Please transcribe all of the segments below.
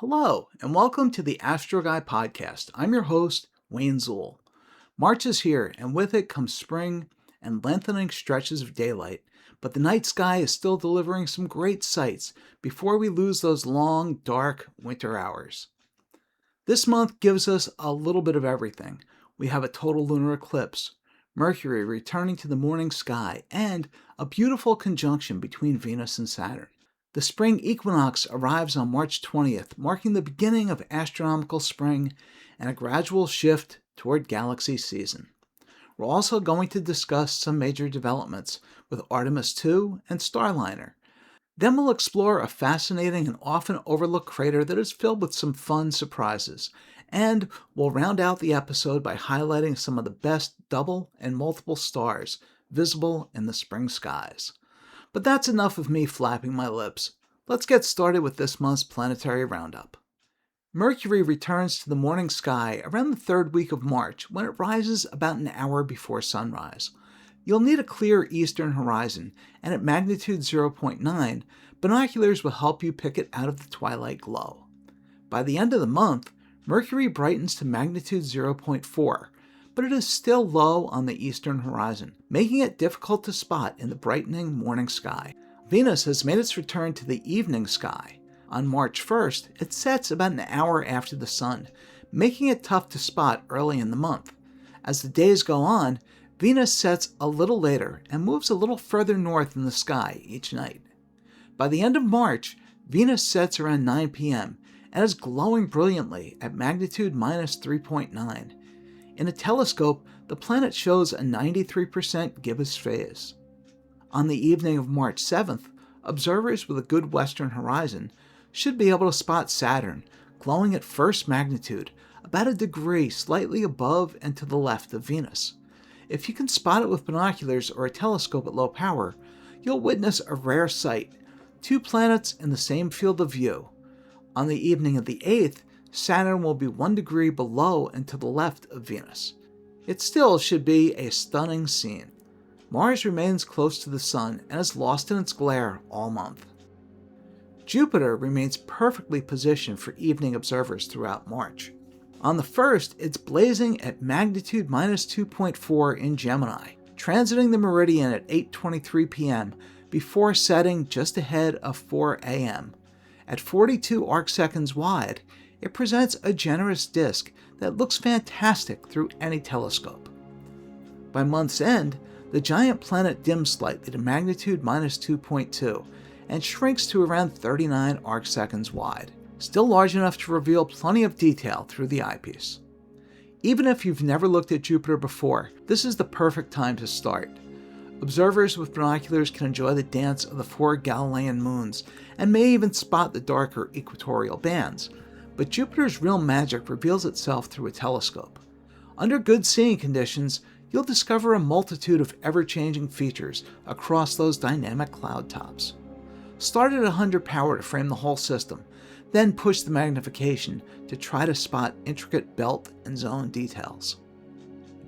Hello, and welcome to the Astro Guy podcast. I'm your host, Wayne Zool. March is here, and with it comes spring and lengthening stretches of daylight, but the night sky is still delivering some great sights before we lose those long, dark winter hours. This month gives us a little bit of everything. We have a total lunar eclipse, Mercury returning to the morning sky, and a beautiful conjunction between Venus and Saturn. The spring equinox arrives on March 20th, marking the beginning of astronomical spring and a gradual shift toward galaxy season. We're also going to discuss some major developments with Artemis II and Starliner. Then we'll explore a fascinating and often overlooked crater that is filled with some fun surprises. And we'll round out the episode by highlighting some of the best double and multiple stars visible in the spring skies. But that's enough of me flapping my lips. Let's get started with this month's planetary roundup. Mercury returns to the morning sky around the third week of March when it rises about an hour before sunrise. You'll need a clear eastern horizon, and at magnitude 0.9, binoculars will help you pick it out of the twilight glow. By the end of the month, Mercury brightens to magnitude 0.4, but it is still low on the eastern horizon, making it difficult to spot in the brightening morning sky. Venus has made its return to the evening sky. On March 1st, it sets about an hour after the sun, making it tough to spot early in the month. As the days go on, Venus sets a little later and moves a little further north in the sky each night. By the end of March, Venus sets around 9 p.m. and is glowing brilliantly at magnitude minus 3.9. In a telescope, the planet shows a 93% gibbous phase. On the evening of March 7th, observers with a good western horizon should be able to spot Saturn, glowing at first magnitude, about a degree slightly above and to the left of Venus. If you can spot it with binoculars or a telescope at low power, you'll witness a rare sight, two planets in the same field of view. On the evening of the 8th, Saturn will be 1 degree below and to the left of Venus. It still should be a stunning scene. Mars remains close to the Sun and is lost in its glare all month. Jupiter remains perfectly positioned for evening observers throughout March. On the 1st, it's blazing at magnitude minus 2.4 in Gemini, transiting the meridian at 8:23 p.m. before setting just ahead of 4 a.m. At 42 arcseconds wide, it presents a generous disk that looks fantastic through any telescope. By month's end, the giant planet dims slightly to magnitude minus 2.2 and shrinks to around 39 arcseconds wide, still large enough to reveal plenty of detail through the eyepiece. Even if you've never looked at Jupiter before, this is the perfect time to start. Observers with binoculars can enjoy the dance of the 4 Galilean moons and may even spot the darker equatorial bands, but Jupiter's real magic reveals itself through a telescope. Under good seeing conditions, you'll discover a multitude of ever-changing features across those dynamic cloud tops. Start at 100 power to frame the whole system, then push the magnification to try to spot intricate belt and zone details.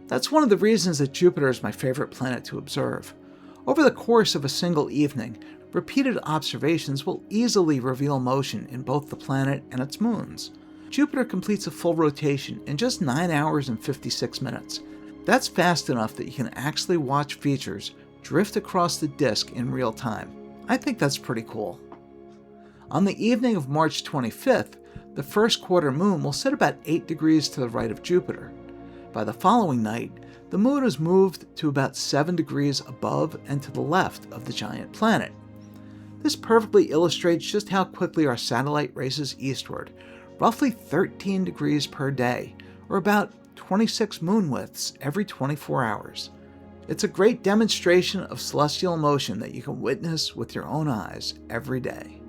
That's one of the reasons that Jupiter is my favorite planet to observe. Over the course of a single evening, repeated observations will easily reveal motion in both the planet and its moons. Jupiter completes a full rotation in just 9 hours and 56 minutes. That's fast enough that you can actually watch features drift across the disk in real time. I think that's pretty cool. On the evening of March 25th, the first quarter moon will sit about 8 degrees to the right of Jupiter. By the following night, the moon is moved to about 7 degrees above and to the left of the giant planet. This perfectly illustrates just how quickly our satellite races eastward, roughly 13 degrees per day, or about 26 moon widths every 24 hours. It's a great demonstration of celestial motion that you can witness with your own eyes every day.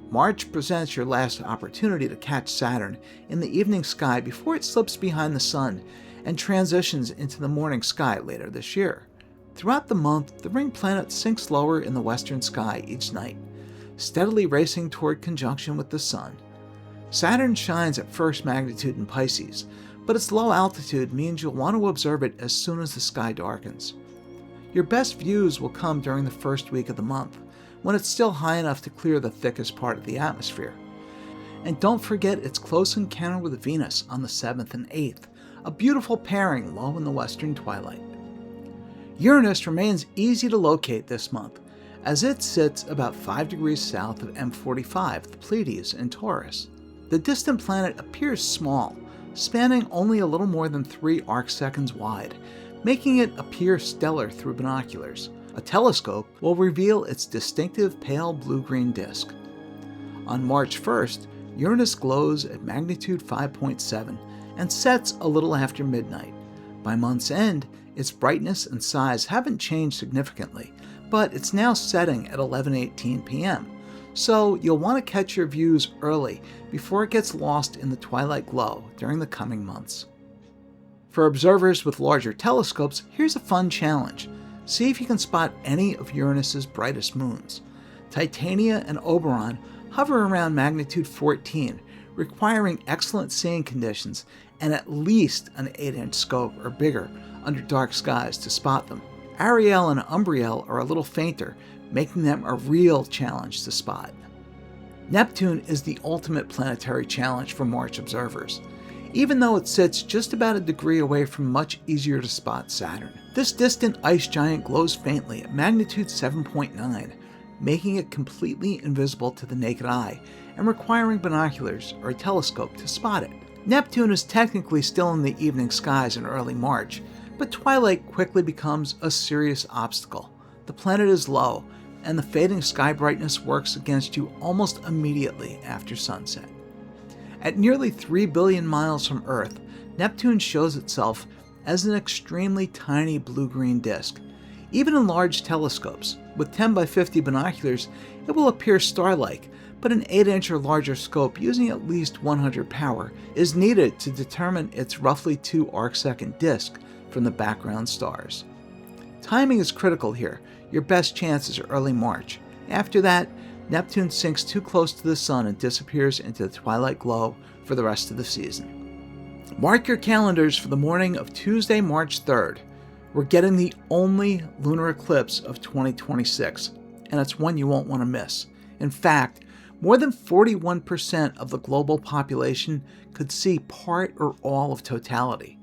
March presents your last opportunity to catch Saturn in the evening sky before it slips behind the Sun and transitions into the morning sky later this year. Throughout the month, the ring planet sinks lower in the western sky each night, steadily racing toward conjunction with the Sun. Saturn shines at first magnitude in Pisces, but its low altitude means you'll want to observe it as soon as the sky darkens. Your best views will come during the first week of the month, when it's still high enough to clear the thickest part of the atmosphere. And don't forget its close encounter with Venus on the 7th and 8th, a beautiful pairing low in the western twilight. Uranus remains easy to locate this month, as it sits about 5 degrees south of M45, the Pleiades in Taurus. The distant planet appears small, spanning only a little more than 3 arcseconds wide, making it appear stellar through binoculars. A telescope will reveal its distinctive pale blue-green disk. On March 1st, Uranus glows at magnitude 5.7 and sets a little after midnight. By month's end, its brightness and size haven't changed significantly, but it's now setting at 11:18 p.m., so you'll want to catch your views early before it gets lost in the twilight glow during the coming months. For observers with larger telescopes, here's a fun challenge. See if you can spot any of Uranus's brightest moons. Titania and Oberon hover around magnitude 14, requiring excellent seeing conditions and at least an 8-inch scope or bigger under dark skies to spot them. Ariel and Umbriel are a little fainter, making them a real challenge to spot. Neptune is the ultimate planetary challenge for March observers, even though it sits just about a degree away from much easier to spot Saturn. This distant ice giant glows faintly at magnitude 7.9, making it completely invisible to the naked eye and requiring binoculars or a telescope to spot it. Neptune is technically still in the evening skies in early March, but twilight quickly becomes a serious obstacle. The planet is low, and the fading sky brightness works against you almost immediately after sunset. At nearly 3 billion miles from Earth, Neptune shows itself as an extremely tiny blue-green disk. Even in large telescopes, with 10 by 50 binoculars, it will appear star-like, but an 8-inch or larger scope using at least 100 power is needed to determine its roughly 2 arcsecond disk from the background stars. Timing is critical here. Your best chances are early March. After that, Neptune sinks too close to the Sun and disappears into the twilight glow for the rest of the season. Mark your calendars for the morning of Tuesday, March 3rd. We're getting the only lunar eclipse of 2026, and it's one you won't want to miss. In fact, more than 41% of the global population could see part or all of totality.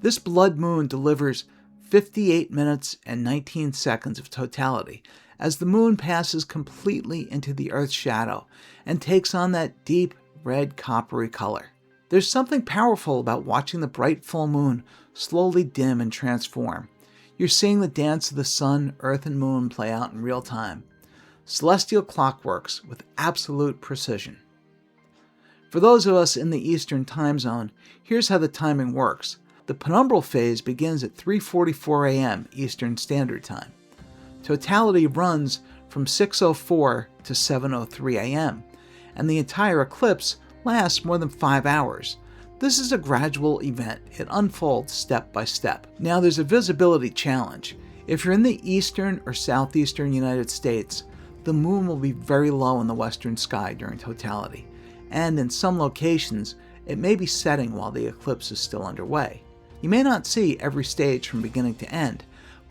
This blood moon delivers 58 minutes and 19 seconds of totality as the moon passes completely into the Earth's shadow and takes on that deep red coppery color. There's something powerful about watching the bright full moon slowly dim and transform. You're seeing the dance of the sun, earth, and moon play out in real time. Celestial clockworks with absolute precision. For those of us in the Eastern time zone, here's how the timing works. The penumbral phase begins at 3:44 a.m. Eastern Standard Time. Totality runs from 6:04 to 7:03 a.m., and the entire eclipse lasts more than 5 hours. This is a gradual event. It unfolds step by step. Now there's a visibility challenge. If you're in the eastern or southeastern United States, the moon will be very low in the western sky during totality, and in some locations, it may be setting while the eclipse is still underway. You may not see every stage from beginning to end,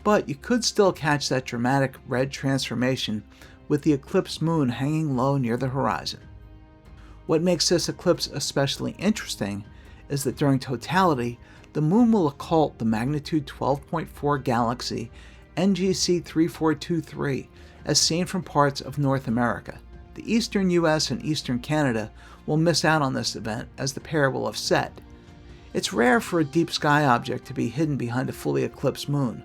but you could still catch that dramatic red transformation with the eclipsed moon hanging low near the horizon. What makes this eclipse especially interesting is that during totality, the moon will occult the magnitude 12.4 galaxy NGC 3423 as seen from parts of North America. The eastern US and eastern Canada will miss out on this event as the pair will have set. It's rare for a deep sky object to be hidden behind a fully eclipsed moon,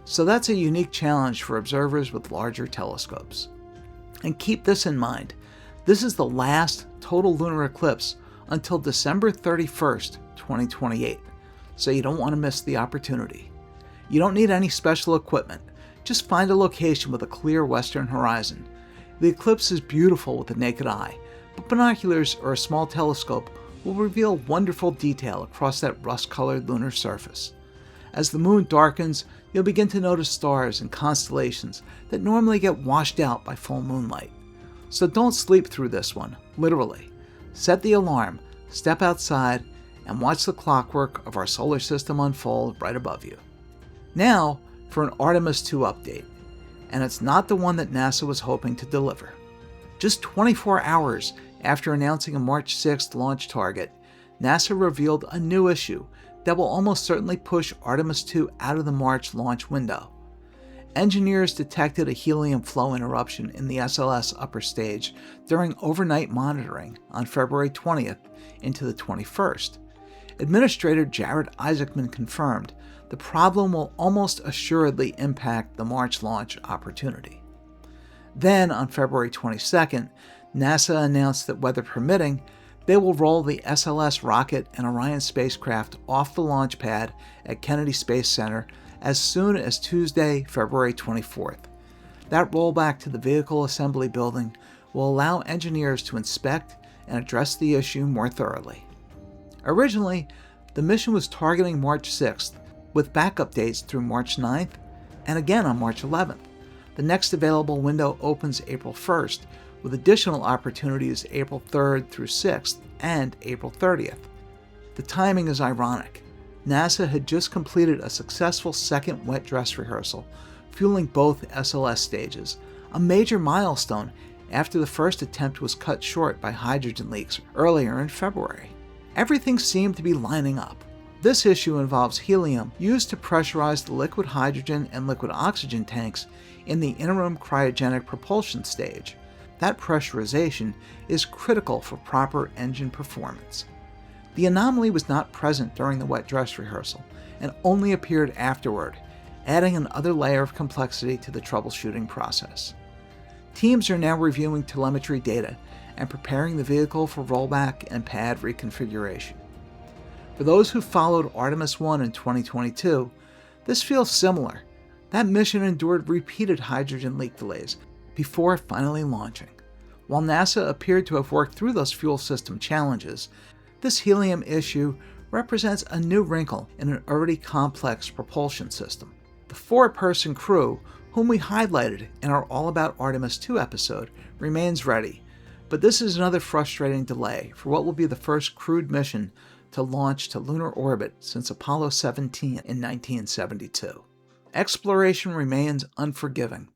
so that's a unique challenge for observers with larger telescopes. And keep this in mind, this is the last total lunar eclipse until December 31st, 2028, so you don't want to miss the opportunity. You don't need any special equipment, just find a location with a clear western horizon. The eclipse is beautiful with the naked eye, but binoculars or a small telescope will reveal wonderful detail across that rust-colored lunar surface. As the moon darkens, you'll begin to notice stars and constellations that normally get washed out by full moonlight. So don't sleep through this one, literally. Set the alarm, step outside, and watch the clockwork of our solar system unfold right above you. Now for an Artemis II update, and it's not the one that NASA was hoping to deliver. Just 24 hours After announcing a March 6th launch target, NASA revealed a new issue that will almost certainly push Artemis II out of the March launch window. Engineers detected a helium flow interruption in the SLS upper stage during overnight monitoring on February 20th into the 21st. Administrator Jared Isaacman confirmed the problem will almost assuredly impact the March launch opportunity. Then, on February 22nd, NASA announced that, weather permitting, they will roll the SLS rocket and Orion spacecraft off the launch pad at Kennedy Space Center as soon as Tuesday, February 24th. That rollback to the vehicle assembly building will allow engineers to inspect and address the issue more thoroughly. Originally, the mission was targeting March 6th, with backup dates through March 9th and again on March 11th. The next available window opens April 1st, with additional opportunities April 3rd through 6th and April 30th. The timing is ironic. NASA had just completed a successful second wet dress rehearsal, fueling both SLS stages, a major milestone after the first attempt was cut short by hydrogen leaks earlier in February. Everything seemed to be lining up. This issue involves helium used to pressurize the liquid hydrogen and liquid oxygen tanks in the interim cryogenic propulsion stage. That pressurization is critical for proper engine performance. The anomaly was not present during the wet dress rehearsal and only appeared afterward, adding another layer of complexity to the troubleshooting process. Teams are now reviewing telemetry data and preparing the vehicle for rollback and pad reconfiguration. For those who followed Artemis I in 2022, this feels similar. That mission endured repeated hydrogen leak delays before finally launching. While NASA appeared to have worked through those fuel system challenges, this helium issue represents a new wrinkle in an already complex propulsion system. The 4-person crew, whom we highlighted in our All About Artemis II episode, remains ready, but this is another frustrating delay for what will be the first crewed mission to launch to lunar orbit since Apollo 17 in 1972. Exploration remains unforgiving.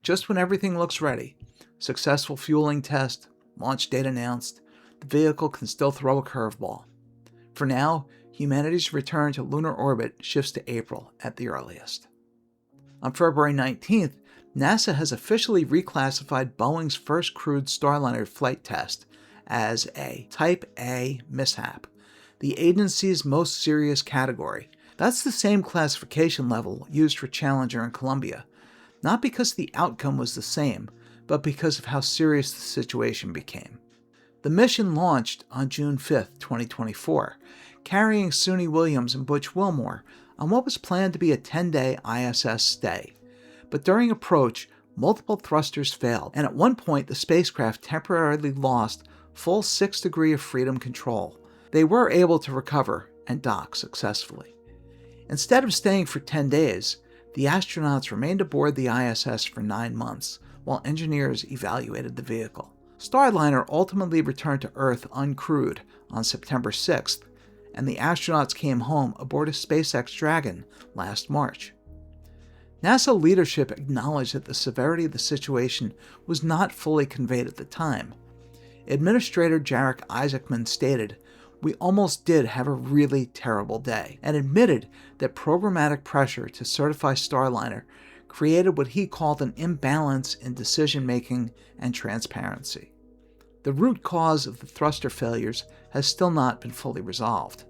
Just when everything looks ready, successful fueling test, launch date announced, the vehicle can still throw a curveball. For now, humanity's return to lunar orbit shifts to April at the earliest. On February 19th, NASA has officially reclassified Boeing's first crewed Starliner flight test as a Type A mishap, the agency's most serious category. That's the same classification level used for Challenger and Columbia, not because the outcome was the same, but because of how serious the situation became. The mission launched on June 5, 2024, carrying Suni Williams and Butch Wilmore on what was planned to be a 10-day ISS stay. But during approach, multiple thrusters failed, and at one point the spacecraft temporarily lost full 6 degrees of freedom control. They were able to recover and dock successfully. Instead of staying for 10 days, the astronauts remained aboard the ISS for 9 months, while engineers evaluated the vehicle. Starliner ultimately returned to Earth uncrewed on September 6th, and the astronauts came home aboard a SpaceX Dragon last March. NASA leadership acknowledged that the severity of the situation was not fully conveyed at the time. Administrator Jared Isaacman stated, "We almost did have a really terrible day," and admitted that programmatic pressure to certify Starliner created what he called an imbalance in decision-making and transparency. The root cause of the thruster failures has still not been fully resolved.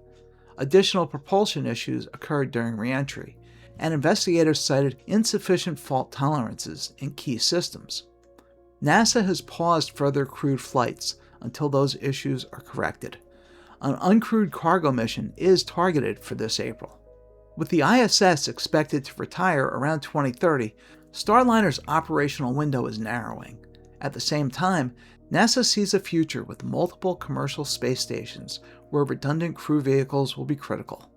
Additional propulsion issues occurred during re-entry, and investigators cited insufficient fault tolerances in key systems. NASA has paused further crewed flights until those issues are corrected. An uncrewed cargo mission is targeted for this April. With the ISS expected to retire around 2030, Starliner's operational window is narrowing. At the same time, NASA sees a future with multiple commercial space stations where redundant crew vehicles will be critical.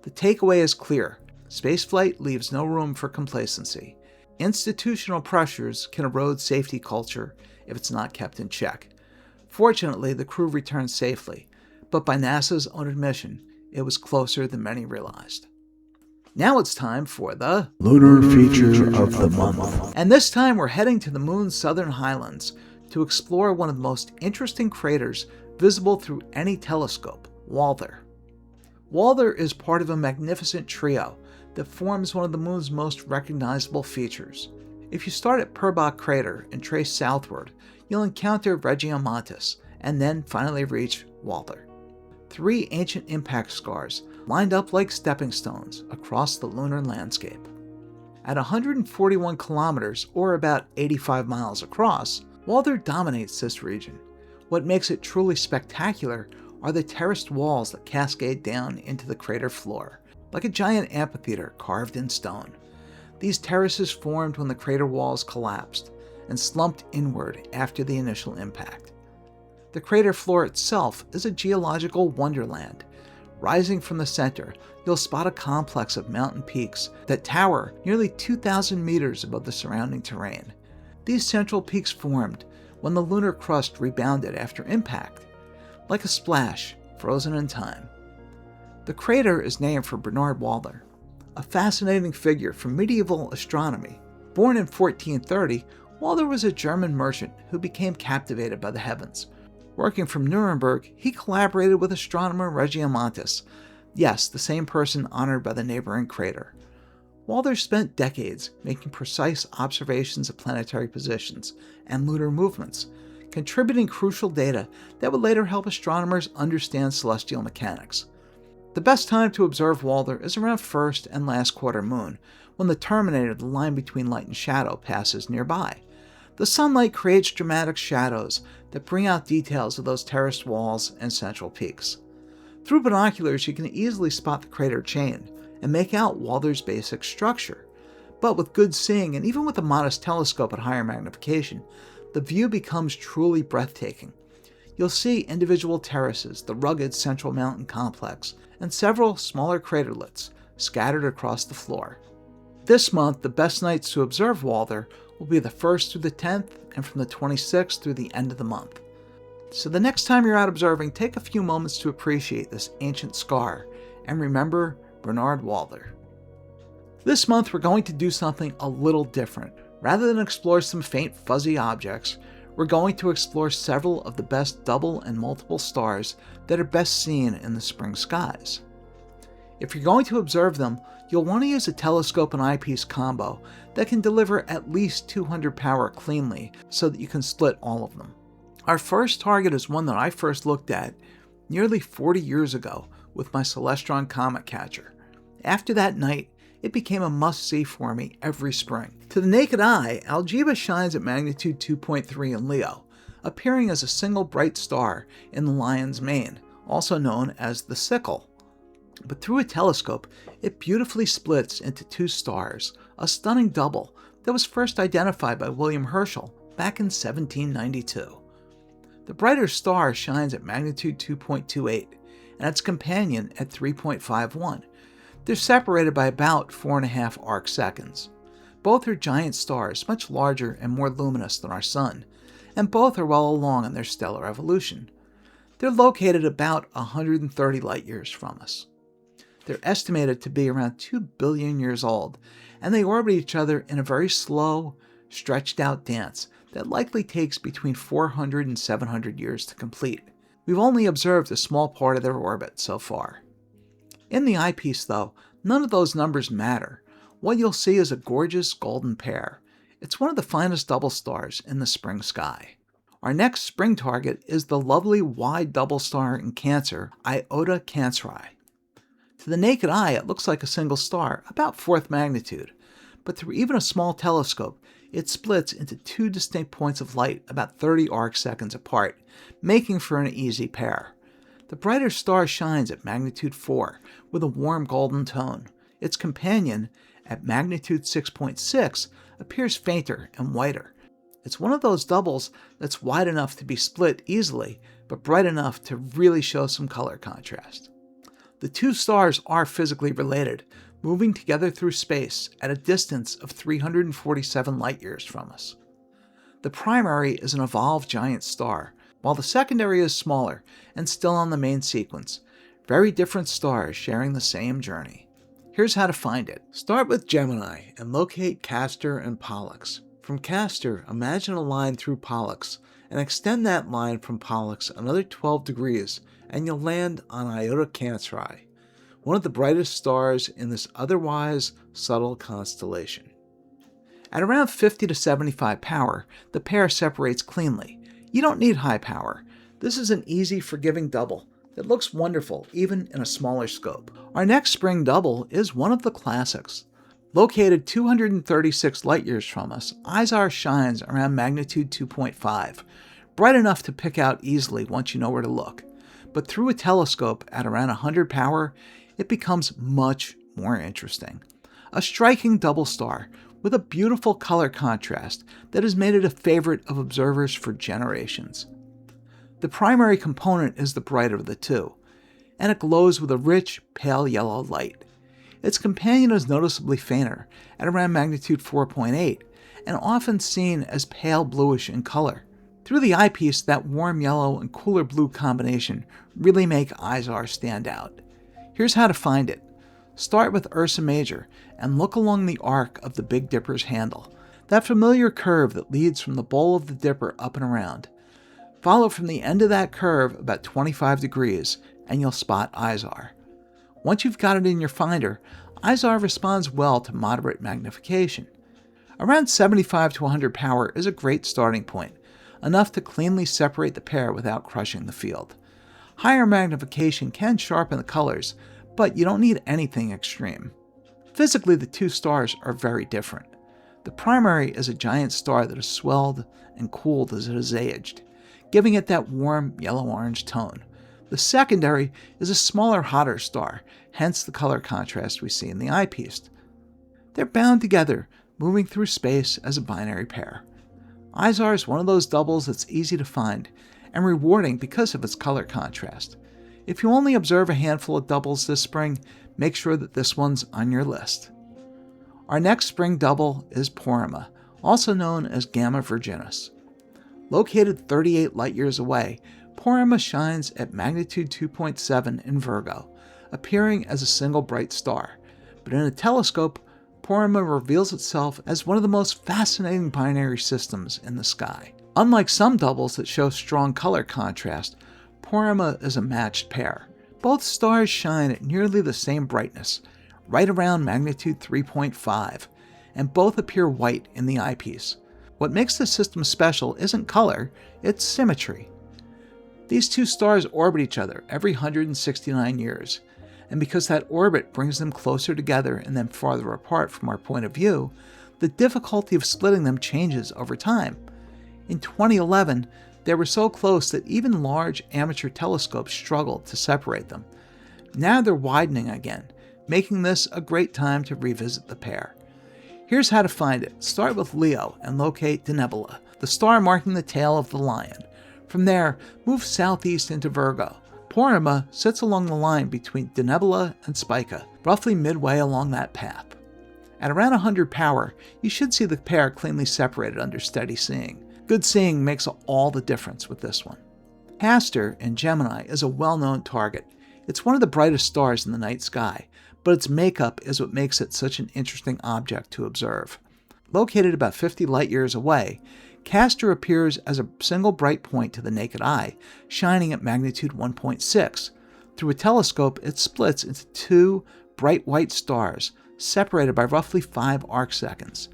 The takeaway is clear: spaceflight leaves no room for complacency. Institutional pressures can erode safety culture if it's not kept in check. Fortunately, the crew returned safely, but by NASA's own admission, it was closer than many realized. Now it's time for the Lunar Feature of the Month. And this time we're heading to the moon's southern highlands to explore one of the most interesting craters visible through any telescope, Walther. Walther is part of a magnificent trio that forms one of the Moon's most recognizable features. If you start at Purbach Crater and trace southward, you'll encounter Regiomontanus and then finally reach Walther. 3 ancient impact scars lined up like stepping stones across the lunar landscape. At 141 kilometers, or about 85 miles across, Walther dominates this region. What makes it truly spectacular are the terraced walls that cascade down into the crater floor, like a giant amphitheater carved in stone. These terraces formed when the crater walls collapsed and slumped inward after the initial impact. The crater floor itself is a geological wonderland. Rising from the center, you'll spot a complex of mountain peaks that tower nearly 2,000 meters above the surrounding terrain. These central peaks formed when the lunar crust rebounded after impact, like a splash frozen in time. The crater is named for Bernard Walther, a fascinating figure from medieval astronomy. Born in 1430, Walther was a German merchant who became captivated by the heavens. Working from Nuremberg, he collaborated with astronomer Regiomontanus, yes, the same person honored by the neighboring crater. Walther spent decades making precise observations of planetary positions and lunar movements, contributing crucial data that would later help astronomers understand celestial mechanics. The best time to observe Walther is around first and last quarter moon, when the terminator, the line between light and shadow, passes nearby. The sunlight creates dramatic shadows that bring out details of those terraced walls and central peaks. Through binoculars, you can easily spot the crater chain and make out Walther's basic structure. But with good seeing, and even with a modest telescope at higher magnification, the view becomes truly breathtaking. You'll see individual terraces, the rugged central mountain complex, and several smaller craterlets scattered across the floor. This month, the best nights to observe Walther will be the 1st through the 10th and from the 26th through the end of the month. So the next time you're out observing, take a few moments to appreciate this ancient scar and remember Bernard Walther. This month we're going to do something a little different. Rather than explore some faint fuzzy objects, we're going to explore several of the best double and multiple stars that are best seen in the spring skies. If you're going to observe them, you'll want to use a telescope and eyepiece combo that can deliver at least 200 power cleanly so that you can split all of them. Our first target is one that I first looked at nearly 40 years ago with my Celestron comet catcher. After that night, it became a must-see for me every spring. To the naked eye, Algeba shines at magnitude 2.3 in Leo, appearing as a single bright star in the lion's mane, also known as the sickle. But through a telescope, it beautifully splits into 2 stars, a stunning double that was first identified by William Herschel back in 1792. The brighter star shines at magnitude 2.28, and its companion at 3.51. They're separated by about 4.5 arc seconds. Both are giant stars, much larger and more luminous than our Sun, and both are well along in their stellar evolution. They're located about 130 light years from us. They're estimated to be around 2 billion years old, and they orbit each other in a very slow, stretched out dance that likely takes between 400 and 700 years to complete. We've only observed a small part of their orbit so far. In the eyepiece, though, none of those numbers matter. What you'll see is a gorgeous golden pair. It's one of the finest double stars in the spring sky. Our next spring target is the lovely wide double star in Cancer, Iota Canceri. To the naked eye, it looks like a single star, about 4th magnitude, but through even a small telescope, it splits into 2 distinct points of light about 30 arc seconds apart, making for an easy pair. The brighter star shines at magnitude 4 with a warm golden tone. Its companion, at magnitude 6.6, appears fainter and whiter. It's one of those doubles that's wide enough to be split easily, but bright enough to really show some color contrast. The 2 stars are physically related, moving together through space at a distance of 347 light-years from us. The primary is an evolved giant star, while the secondary is smaller and still on the main sequence. Very different stars sharing the same journey. Here's how to find it. Start with Gemini and locate Castor and Pollux. From Castor, imagine a line through Pollux and extend that line from Pollux another 12 degrees, and you'll land on Iota Cancri, one of the brightest stars in this otherwise subtle constellation. At around 50 to 75 power, the pair separates cleanly. You don't need high power. This is an easy, forgiving double that looks wonderful even in a smaller scope. Our next spring double is one of the classics. Located 236 light-years from us, ISAR shines around magnitude 2.5, bright enough to pick out easily once you know where to look. But through a telescope at around 100 power, it becomes much more interesting. A striking double star with a beautiful color contrast that has made it a favorite of observers for generations. The primary component is the brighter of the two, and it glows with a rich, pale yellow light. Its companion is noticeably fainter, at around magnitude 4.8, and often seen as pale bluish in color. Through the eyepiece, that warm yellow and cooler blue combination really make ISAR stand out. Here's how to find it. Start with Ursa Major and look along the arc of the Big Dipper's handle, that familiar curve that leads from the bowl of the Dipper up and around. Follow from the end of that curve about 25 degrees, and you'll spot ISAR. Once you've got it in your finder, ISAR responds well to moderate magnification. Around 75 to 100 power is a great starting point, enough to cleanly separate the pair without crushing the field. Higher magnification can sharpen the colors, but you don't need anything extreme. Physically, the two stars are very different. The primary is a giant star that has swelled and cooled as it has aged, giving it that warm yellow-orange tone. The secondary is a smaller, hotter star, hence the color contrast we see in the eyepiece. They're bound together, moving through space as a binary pair. ISAR is one of those doubles that's easy to find and rewarding because of its color contrast. If you only observe a handful of doubles this spring, make sure that this one's on your list. Our next spring double is Porrima, also known as Gamma Virginis. Located 38 light-years away, Porrima shines at magnitude 2.7 in Virgo, appearing as a single bright star. But in a telescope, Porrima reveals itself as one of the most fascinating binary systems in the sky. Unlike some doubles that show strong color contrast, Porrima is a matched pair. Both stars shine at nearly the same brightness, right around magnitude 3.5, and both appear white in the eyepiece. What makes the system special isn't color, it's symmetry. These two stars orbit each other every 169 years, and because that orbit brings them closer together and then farther apart from our point of view, the difficulty of splitting them changes over time. In 2011, they were so close that even large amateur telescopes struggled to separate them. Now they're widening again, making this a great time to revisit the pair. Here's how to find it. Start with Leo and locate Denebula, the star marking the tail of the lion. From there, move southeast into Virgo. Porrima sits along the line between Denebula and Spica, roughly midway along that path. At around 100 power, you should see the pair cleanly separated under steady seeing. Good seeing makes all the difference with this one. Castor in Gemini is a well-known target. It's one of the brightest stars in the night sky, but its makeup is what makes it such an interesting object to observe. Located about 50 light-years away, Castor appears as a single bright point to the naked eye, shining at magnitude 1.6. Through a telescope, it splits into two bright white stars, separated by roughly 5 arcseconds.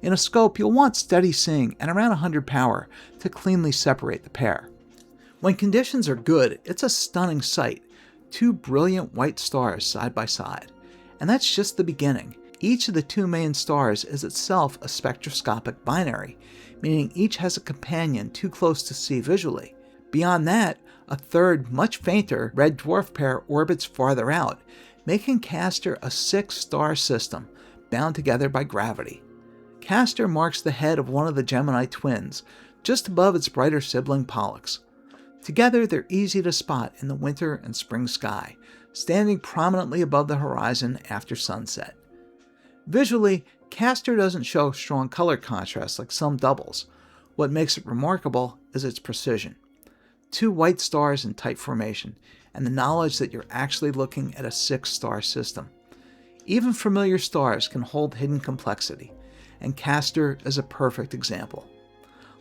In a scope, you'll want steady seeing and around 100 power to cleanly separate the pair. When conditions are good, it's a stunning sight. Two brilliant white stars side by side. And that's just the beginning. Each of the two main stars is itself a spectroscopic binary, meaning each has a companion too close to see visually. Beyond that, a third, much fainter, red dwarf pair orbits farther out, making Castor a 6-star system, bound together by gravity. Castor marks the head of one of the Gemini twins, just above its brighter sibling Pollux. Together, they're easy to spot in the winter and spring sky, standing prominently above the horizon after sunset. Visually, Castor doesn't show strong color contrast like some doubles. What makes it remarkable is its precision. Two white stars in tight formation, and the knowledge that you're actually looking at a 6-star system. Even familiar stars can hold hidden complexity, and Castor is a perfect example.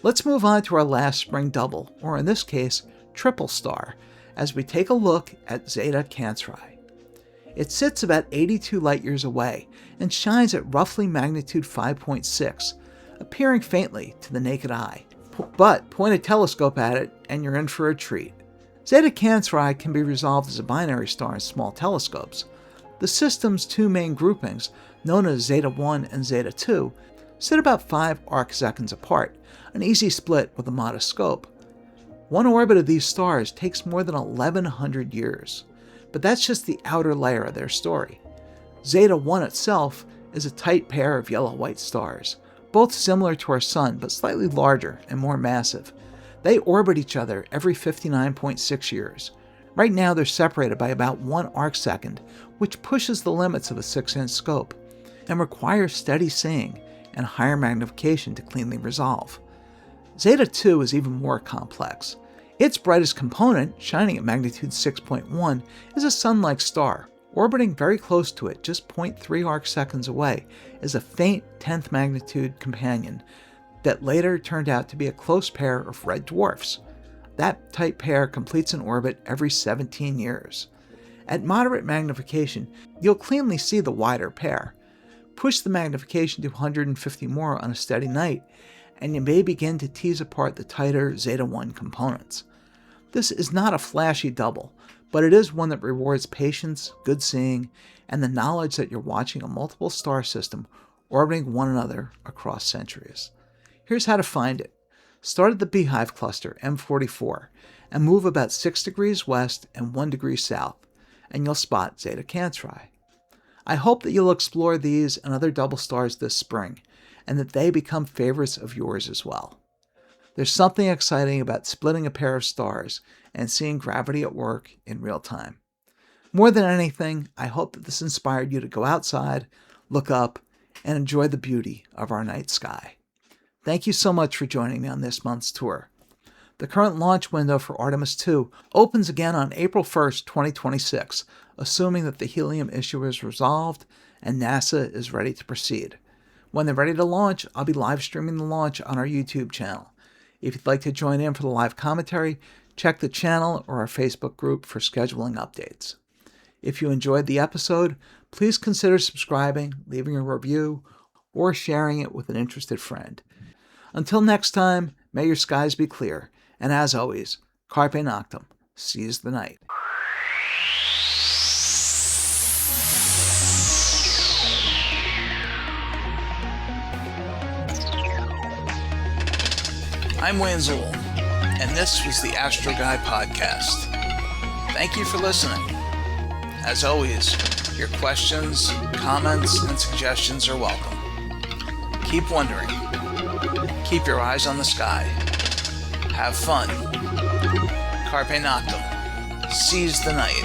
Let's move on to our last spring double, or in this case, triple star, as we take a look at Zeta Cancri. It sits about 82 light-years away and shines at roughly magnitude 5.6, appearing faintly to the naked eye. But point a telescope at it and you're in for a treat. Zeta Cancri can be resolved as a binary star in small telescopes. The system's two main groupings, known as Zeta 1 and Zeta 2, sit about 5 arcseconds apart, an easy split with a modest scope. One orbit of these stars takes more than 1,100 years, but that's just the outer layer of their story. Zeta 1 itself is a tight pair of yellow-white stars, both similar to our Sun but slightly larger and more massive. They orbit each other every 59.6 years. Right now they're separated by about 1 arcsecond, which pushes the limits of a 6-inch scope, and requires steady seeing and higher magnification to cleanly resolve. Zeta 2 is even more complex. Its brightest component, shining at magnitude 6.1, is a Sun-like star. Orbiting very close to it, just 0.3 arcseconds away, is a faint 10th magnitude companion that later turned out to be a close pair of red dwarfs. That type pair completes an orbit every 17 years. At moderate magnification, you'll cleanly see the wider pair. Push the magnification to 150 more on a steady night, and you may begin to tease apart the tighter Zeta 1 components. This is not a flashy double, but it is one that rewards patience, good seeing, and the knowledge that you're watching a multiple star system orbiting one another across centuries. Here's how to find it. Start at the Beehive cluster, M44, and move about 6 degrees west and 1 degree south, and you'll spot Zeta Cancri. I hope that you'll explore these and other double stars this spring, and that they become favorites of yours as well. There's something exciting about splitting a pair of stars and seeing gravity at work in real time. More than anything, I hope that this inspired you to go outside, look up, and enjoy the beauty of our night sky. Thank you so much for joining me on this month's tour. The current launch window for Artemis II opens again on April 1st, 2026, assuming that the helium issue is resolved and NASA is ready to proceed. When they're ready to launch, I'll be live streaming the launch on our YouTube channel. If you'd like to join in for the live commentary, check the channel or our Facebook group for scheduling updates. If you enjoyed the episode, please consider subscribing, leaving a review, or sharing it with an interested friend. Until next time, may your skies be clear, and as always, carpe noctem, seize the night. I'm Wayne Zool, and this was the Astro Guy Podcast. Thank you for listening. As always, your questions, comments, and suggestions are welcome. Keep wondering. Keep your eyes on the sky. Have fun. Carpe noctem. Seize the night.